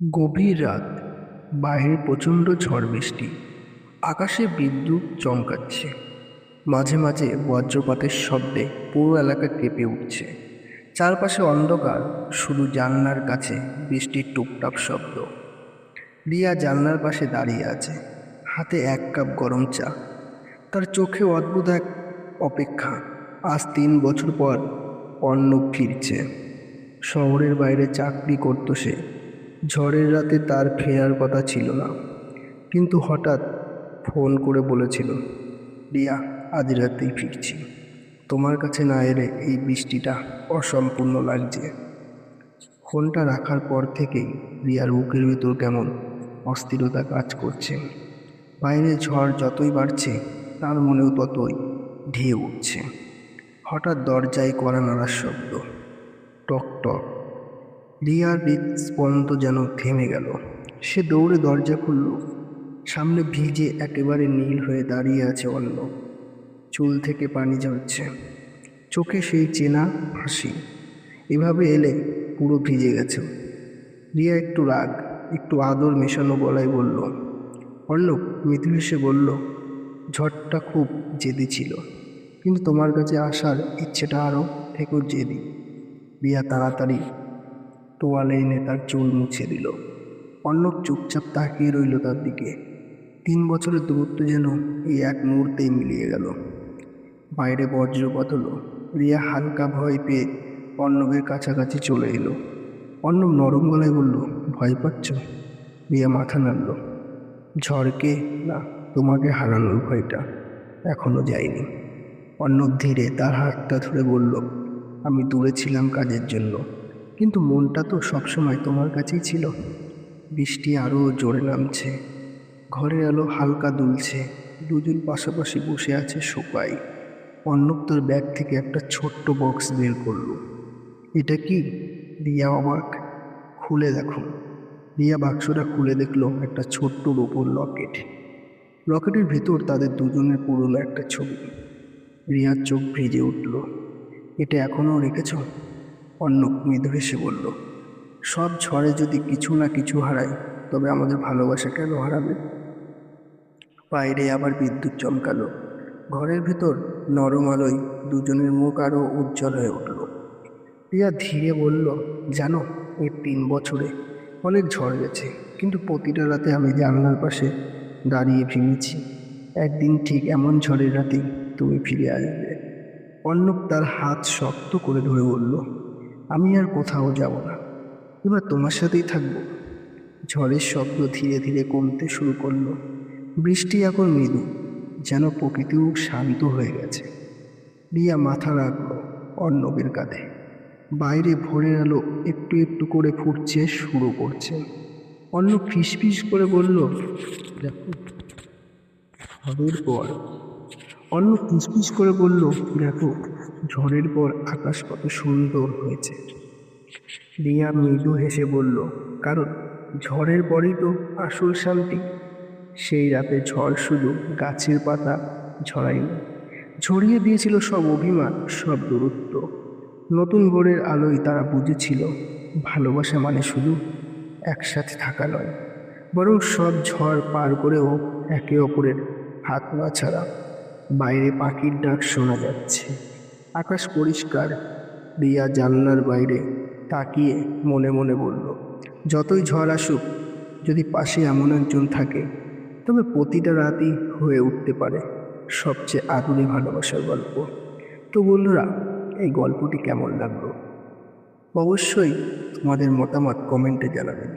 গভীর রাত, বাইরে প্রচণ্ড ঝড় বৃষ্টি, আকাশে বিদ্যুৎ চমকাচ্ছে, মাঝে মাঝে বজ্রপাতের শব্দে পুরো এলাকা কেঁপে উঠছে। চারপাশে অন্ধকার, শুধু জানলার কাছে বৃষ্টির টুপটাপ শব্দ। রিয়া জানলার পাশে দাঁড়িয়ে আছে, হাতে এক কাপ গরম চা। তার চোখে অদ্ভুত এক অপেক্ষা। আজ 3 বছর পর অর্ণব ফিরছে। শহরের বাইরে চাকরি করত সে। ঝড়ের রাতে তার ফেরার কথা ছিল না, কিন্তু হঠাৎ ফোন করে বলেছিল, রিয়া, আজ রাতেই ফিরছি। তোমার কাছে না এলে এই বৃষ্টিটা অসম্পূর্ণ লাগছে। ফোনটা রাখার পর থেকেই রিয়ার বুকের ভিতর কেমন অস্থিরতা কাজ করছে। বাইরে ঝড় যতই বাড়ছে, তার মনেও ততই ঢেউ উঠছে। হঠাৎ দরজায় কড়া নাড়ার শব্দ, টক টক। রিয়ার হৃদস্পন্দন যেন থেমে গেল। সে দৌড়ে দরজা খুলল। সামনে ভিজে একেবারে নীল হয়ে দাঁড়িয়ে আছে অর্ণব। চুল থেকে পানি ঝরছে, চোখে সেই চেনা হাসি। এভাবে এলে পুরো ভিজে গেছে। রিয়া একটু রাগ, একটু আদর মেশানো গলায় বলল, অর্ণব মৃদু হেসে বলল, ঝড়টা খুব জেদি ছিল, কিন্তু তোমার কাছে আসার ইচ্ছেটা আরও থেকেও জেদি। রিয়া তাড়াতাড়ি তোয়ালে এনে তার চুল মুছে দিল। অর্ণব চুপচাপ তাকিয়ে রইল তার দিকে। 3 বছরের দূরত্ব যেন এই এক মুহূর্তেই মিলিয়ে গেল। বাইরে বজ্রপাত হলো। রিয়া হালকা ভয় পেয়ে অর্ণবের কাছাকাছি চলে এলো। অর্ণব নরম গলায় বলল, ভয় পাচ্ছ? রিয়া মাথা নাড়ল। ঝড়কে না, তোমাকে হারানোর ভয়টা এখনো যায়নি। অর্ণব ধীরে তার হাতটা ধরে বলল, আমি দূরে ছিলাম কাজের জন্য, কিন্তু মনটা তো সবসময় তোমার কাছেই ছিল। বৃষ্টি আরও জোরে নামছে, ঘরের আলো হালকা দুলছে। দুজন পাশাপাশি বসে আছে সোফায়। অর্ণব তার ব্যাগ থেকে একটা ছোট্ট বক্স বের করলো। এটা কি? রিয়া অবাক। খুলে দেখো। রিয়া বাক্সটা খুলে দেখলো একটা ছোট্ট রূপোর লকেট। লকেটের ভেতর তাদের দুজনের পুরনো একটা ছবি। রিয়ার চোখ ভিজে উঠল। এটা এখনও রেখেছ? অর্ণব মৃদু হেসে বলল, সব ঝড়ে যদি কিছু না কিছু হারায়, তবে আমাদের ভালোবাসা কেন হারাবে? বাইরে আবার বিদ্যুৎ চমকালো। ঘরের ভেতর নরম আলোয় দুজনের মুখ আরও উজ্জ্বল হয়ে উঠল। রিয়া ধীরে বলল, জানো, এই 3 বছরে অনেক ঝড় গেছে, কিন্তু প্রতিটা রাতে আমি জানলার পাশে দাঁড়িয়ে ভেবেছি, একদিন ঠিক এমন ঝড়ের রাতেই তুমি ফিরে আসবে। অর্ণব তার হাত শক্ত করে ধরে বলল, আমি আর কোথাও যাব না, এবার তোমার সাথেই থাকবো। ঝড়ের শব্দ ধীরে ধীরে কমতে শুরু করলো। বৃষ্টি এখন মৃদু, যেন প্রকৃতিও শান্ত হয়ে গেছে। রিয়া মাথা রাখল অর্ণবের কাঁধে। বাইরে ভোরের আলো একটু একটু করে ফুটছে শুরু করছে। অর্ণব ফিসফিস করে বলল, দেখো, ঝড়ের পর অর্ণব ফিসফিস করে বলল, দেখো, ঝড়ের পর আকাশ কত সুন্দর হয়েছে। রিয়া মৃদু হেসে বলল, কারণ ঝড়ের পরেই তো আসল শান্তি। সেই রাতে ঝড় শুধু গাছের পাতা ঝরায়নি, ঝরিয়ে দিয়েছিল সব অভিমান, সব দূরত্ব। নতুন ভোরের আলোয় তারা বুঝেছিল, ভালোবাসা মানে শুধু একসাথে থাকা নয়, বরং সব ঝড় পার করেও একে অপরের হাত না ছাড়া। বাইরে পাখির ডাক শোনা যাচ্ছে, আকাশ পরিষ্কার। রিয়া জানলার বাইরে তাকিয়ে মনে মনে বলল, যতই ঝড় আসুক, যদি পাশে এমন একজন থাকে, তবে প্রতিটা রাতই হয়ে উঠতে পারে সবচেয়ে আদুরে ভালোবাসার গল্প। তো বন্ধুরা, এই গল্পটি কেমন লাগলো অবশ্যই তোমাদের মতামত কমেন্টে জানাবেন।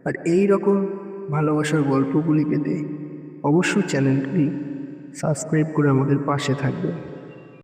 আর এই রকম ভালোবাসার গল্পগুলি পেতে অবশ্যই চ্যানেলটি সাবস্ক্রাইব করে আমাদের পাশে থাকবেন।